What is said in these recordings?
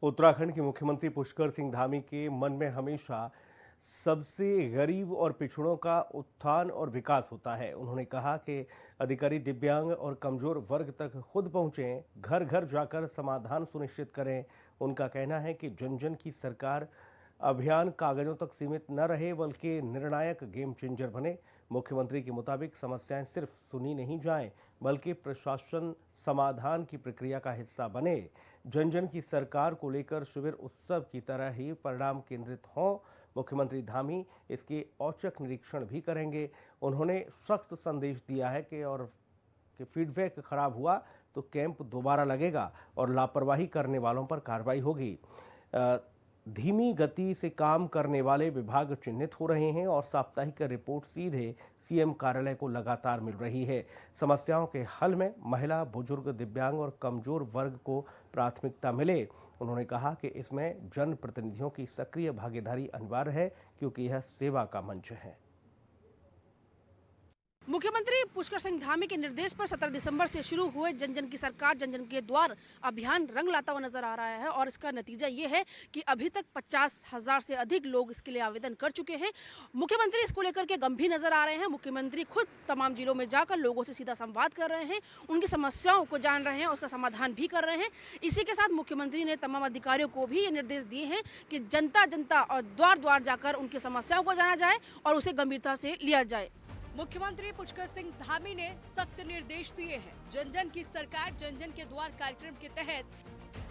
उत्तराखंड के मुख्यमंत्री पुष्कर सिंह धामी के मन में हमेशा सबसे गरीब और पिछड़ों का उत्थान और विकास होता है। उन्होंने कहा कि अधिकारी दिव्यांग और कमजोर वर्ग तक खुद पहुंचें, घर घर जाकर समाधान सुनिश्चित करें। उनका कहना है कि जन जन की सरकार अभियान कागजों तक सीमित न रहे बल्कि निर्णायक गेम चेंजर बने। मुख्यमंत्री के मुताबिक समस्याएं सिर्फ सुनी नहीं जाएं बल्कि प्रशासन समाधान की प्रक्रिया का हिस्सा बने। जन जन की सरकार को लेकर शिविर उत्सव की तरह ही परिणाम केंद्रित हों। मुख्यमंत्री धामी इसके औचक निरीक्षण भी करेंगे। उन्होंने सख्त संदेश दिया है कि फीडबैक खराब हुआ तो कैंप दोबारा लगेगा और लापरवाही करने वालों पर कार्रवाई होगी। धीमी गति से काम करने वाले विभाग चिन्हित हो रहे हैं और साप्ताहिक रिपोर्ट सीधे सीएम कार्यालय को लगातार मिल रही है। समस्याओं के हल में महिला, बुजुर्ग, दिव्यांग और कमजोर वर्ग को प्राथमिकता मिले। उन्होंने कहा कि इसमें जनप्रतिनिधियों की सक्रिय भागीदारी अनिवार्य है क्योंकि यह सेवा का मंच है। मुख्यमंत्री पुष्कर सिंह धामी के निर्देश पर 17 दिसंबर से शुरू हुए जन जन की सरकार जन जन के द्वार अभियान रंग लाता हुआ नजर आ रहा है और इसका नतीजा ये है कि अभी तक 50,000 से अधिक लोग इसके लिए आवेदन कर चुके हैं। मुख्यमंत्री इसको लेकर के गंभीर नजर आ रहे हैं। मुख्यमंत्री खुद तमाम जिलों में जाकर लोगों से सीधा संवाद कर रहे हैं, उनकी समस्याओं को जान रहे हैं, उसका समाधान भी कर रहे हैं। इसी के साथ मुख्यमंत्री ने तमाम अधिकारियों को भी ये निर्देश दिए हैं कि जनता और द्वार द्वार जाकर उनकी समस्याओं को जाना जाए और उसे गंभीरता से लिया जाए। मुख्यमंत्री पुष्कर सिंह धामी ने सख्त निर्देश दिए हैं। जन जन की सरकार जन जन के द्वार कार्यक्रम के तहत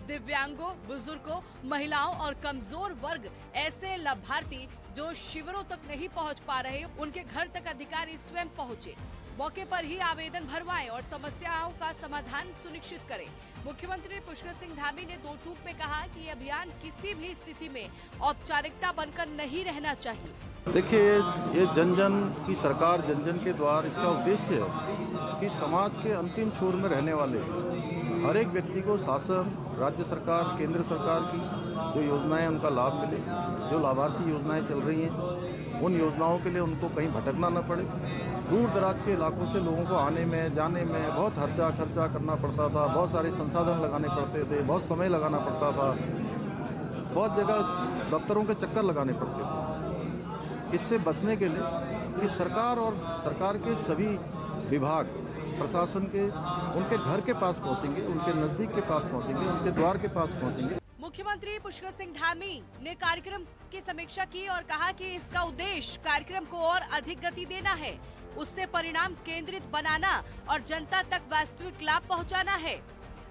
दिव्यांगों, बुजुर्गों, महिलाओं और कमजोर वर्ग ऐसे लाभार्थी जो शिविरों तक नहीं पहुंच पा रहे, उनके घर तक अधिकारी स्वयं पहुंचे, मौके पर ही आवेदन भरवाएं और समस्याओं का समाधान सुनिश्चित करें। मुख्यमंत्री पुष्कर सिंह धामी ने दो टूक में कहा कि अभियान किसी भी स्थिति में औपचारिकता बनकर नहीं रहना चाहिए। देखिए, ये जन जन की सरकार जन जन के द्वार, इसका उद्देश्य है कि समाज के अंतिम छोर में रहने वाले हर एक व्यक्ति को शासन, राज्य सरकार, केंद्र सरकार की जो योजनाएं उनका लाभ मिले। जो लाभार्थी योजनाएं चल रही हैं उन योजनाओं के लिए उनको कहीं भटकना न पड़े। दूर दराज के इलाकों से लोगों को आने में जाने में बहुत खर्चा करना पड़ता था, बहुत सारे संसाधन लगाने पड़ते थे, बहुत समय लगाना पड़ता था, बहुत जगह दफ्तरों के चक्कर लगाने पड़ते थे। इससे बचने के लिए कि सरकार और सरकार के सभी विभाग प्रशासन के उनके घर के पास पहुंचेंगे, उनके नजदीक के पास पहुंचेंगे, उनके द्वार के पास पहुंचेंगे। मुख्यमंत्री पुष्कर सिंह धामी ने कार्यक्रम की समीक्षा की और कहा कि इसका उद्देश्य कार्यक्रम को और अधिक गति देना है, उससे परिणाम केंद्रित बनाना और जनता तक वास्तविक लाभ पहुंचाना है।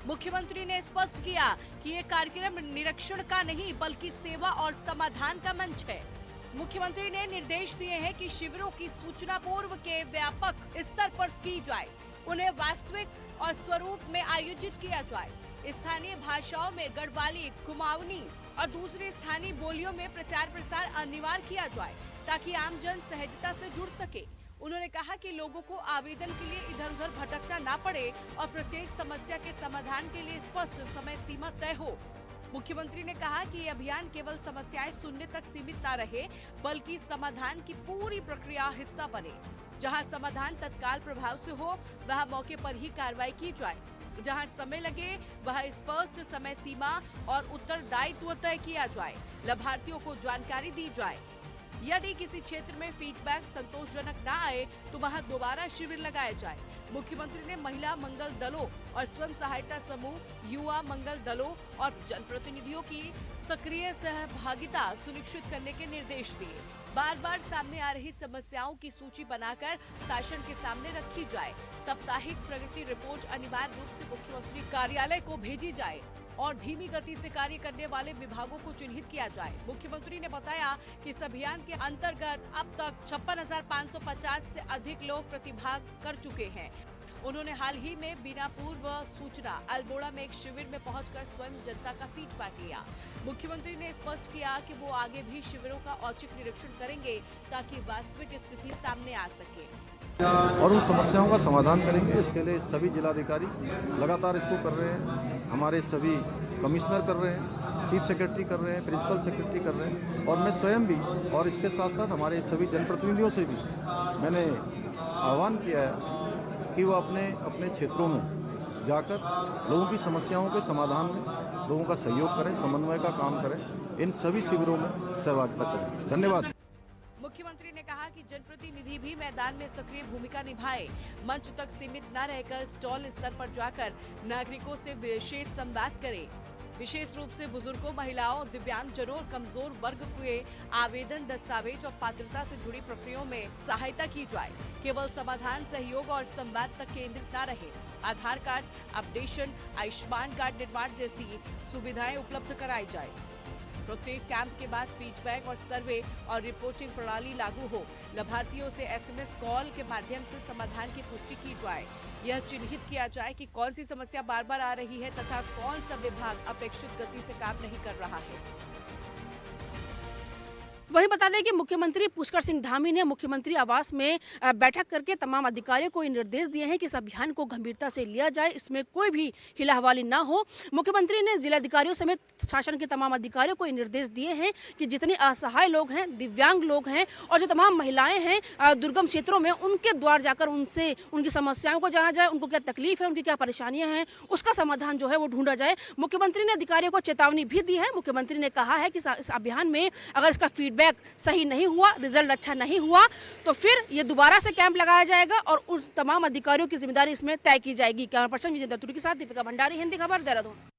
मुख्यमंत्री ने स्पष्ट किया कि ये कार्यक्रम निरीक्षण का नहीं बल्कि सेवा और समाधान का मंच है। मुख्यमंत्री ने निर्देश दिए हैं कि शिविरों की सूचना पूर्व के व्यापक स्तर पर की जाए, उन्हें वास्तविक और स्वरूप में आयोजित किया जाए। स्थानीय भाषाओं में गढ़वाली, कुमाऊनी और दूसरी स्थानीय बोलियों में प्रचार प्रसार अनिवार्य किया जाए ताकि आमजन सहजता से जुड़ सके। उन्होंने कहा कि लोगों को आवेदन के लिए इधर उधर भटकना ना पड़े और प्रत्येक समस्या के समाधान के लिए स्पष्ट समय सीमा तय हो। मुख्यमंत्री ने कहा कि ये अभियान केवल समस्याएं सुनने तक सीमित न रहे बल्कि समाधान की पूरी प्रक्रिया हिस्सा बने। जहां समाधान तत्काल प्रभाव से हो वहां मौके पर ही कार्रवाई की जाए, जहां समय लगे वहां स्पष्ट समय सीमा और उत्तरदायित्व तय किया जाए, लाभार्थियों को जानकारी दी जाए। यदि किसी क्षेत्र में फीडबैक संतोषजनक न आए तो वहां दोबारा शिविर लगाया जाए। मुख्यमंत्री ने महिला मंगल दलों और स्वयं सहायता समूह, युवा मंगल दलों और जनप्रतिनिधियों की सक्रिय सहभागिता सुनिश्चित करने के निर्देश दिए। बार बार सामने आ रही समस्याओं की सूची बनाकर शासन के सामने रखी जाए। साप्ताहिक प्रगति रिपोर्ट अनिवार्य रूप से मुख्यमंत्री कार्यालय को भेजी जाए और धीमी गति से कार्य करने वाले विभागों को चिन्हित किया जाए। मुख्यमंत्री ने बताया कि इस अभियान के अंतर्गत अब तक 56,550 से अधिक लोग प्रतिभाग कर चुके हैं। उन्होंने हाल ही में बिना पूर्व सूचना अल्मोड़ा में एक शिविर में पहुंचकर स्वयं जनता का फीडबैक लिया। मुख्यमंत्री ने स्पष्ट किया कि वो आगे भी शिविरों का औचक निरीक्षण करेंगे ताकि वास्तविक स्थिति सामने आ सके और उन समस्याओं का समाधान करेंगे। इसके लिए सभी जिलाधिकारी लगातार इसको कर रहे हैं, हमारे सभी कमिश्नर कर रहे हैं, चीफ सेक्रेटरी कर रहे हैं, प्रिंसिपल सेक्रेटरी कर रहे हैं और मैं स्वयं भी और इसके साथ साथ हमारे सभी जनप्रतिनिधियों से भी मैंने आह्वान किया है कि वो अपने अपने क्षेत्रों में जाकर लोगों की समस्याओं के समाधान में लोगों का सहयोग करें, समन्वय का काम करें, इन सभी शिविरों में सहभागिता करें। धन्यवाद। मुख्यमंत्री ने कहा कि जनप्रतिनिधि भी मैदान में सक्रिय भूमिका निभाए, मंच तक सीमित न रहकर स्टॉल स्तर पर जाकर नागरिकों से विशेष संवाद करें। विशेष रूप से बुजुर्गों, महिलाओं, दिव्यांगजनों और कमजोर वर्ग के आवेदन, दस्तावेज और पात्रता से जुड़ी प्रक्रियाओं में सहायता की जाए। केवल समाधान, सहयोग और संवाद तक केंद्रित न रहे। आधार कार्ड अपडेशन, आयुष्मान कार्ड निर्माण जैसी सुविधाएं उपलब्ध कराई जाए। प्रत्येक कैंप के बाद फीडबैक और सर्वे और रिपोर्टिंग प्रणाली लागू हो। लाभार्थियों से एसएमएस कॉल के माध्यम से समाधान की पुष्टि की जाए। यह चिन्हित किया जाए कि कौन सी समस्या बार बार आ रही है तथा कौन सा विभाग अपेक्षित गति से काम नहीं कर रहा है। वहीं बता दें कि मुख्यमंत्री पुष्कर सिंह धामी ने मुख्यमंत्री आवास में बैठक करके तमाम अधिकारियों को निर्देश दिए हैं कि इस अभियान को गंभीरता से लिया जाए, इसमें कोई भी हिलाहवाली ना हो। मुख्यमंत्री ने जिलाधिकारियों समेत शासन के तमाम अधिकारियों को निर्देश दिए हैं कि जितने असहाय लोग हैं, दिव्यांग लोग हैं और जो तमाम महिलाएं हैं दुर्गम क्षेत्रों में, उनके द्वार जाकर उनसे उनकी समस्याओं को जाना जाए, उनको क्या तकलीफ है, उनकी क्या परेशानियां हैं, उसका समाधान जो है वो ढूंढा जाए। मुख्यमंत्री ने अधिकारियों को चेतावनी भी दी है। मुख्यमंत्री ने कहा है कि इस अभियान में अगर इसका फीडबैक सही नहीं हुआ, रिजल्ट अच्छा नहीं हुआ, तो फिर ये दोबारा से कैंप लगाया जाएगा और उन तमाम अधिकारियों की जिम्मेदारी इसमें तय की जाएगी। कैमरा पर्सन विजय दत्तुड़ी के साथ दीपिका भंडारी, हिंदी खबर, देहरादून।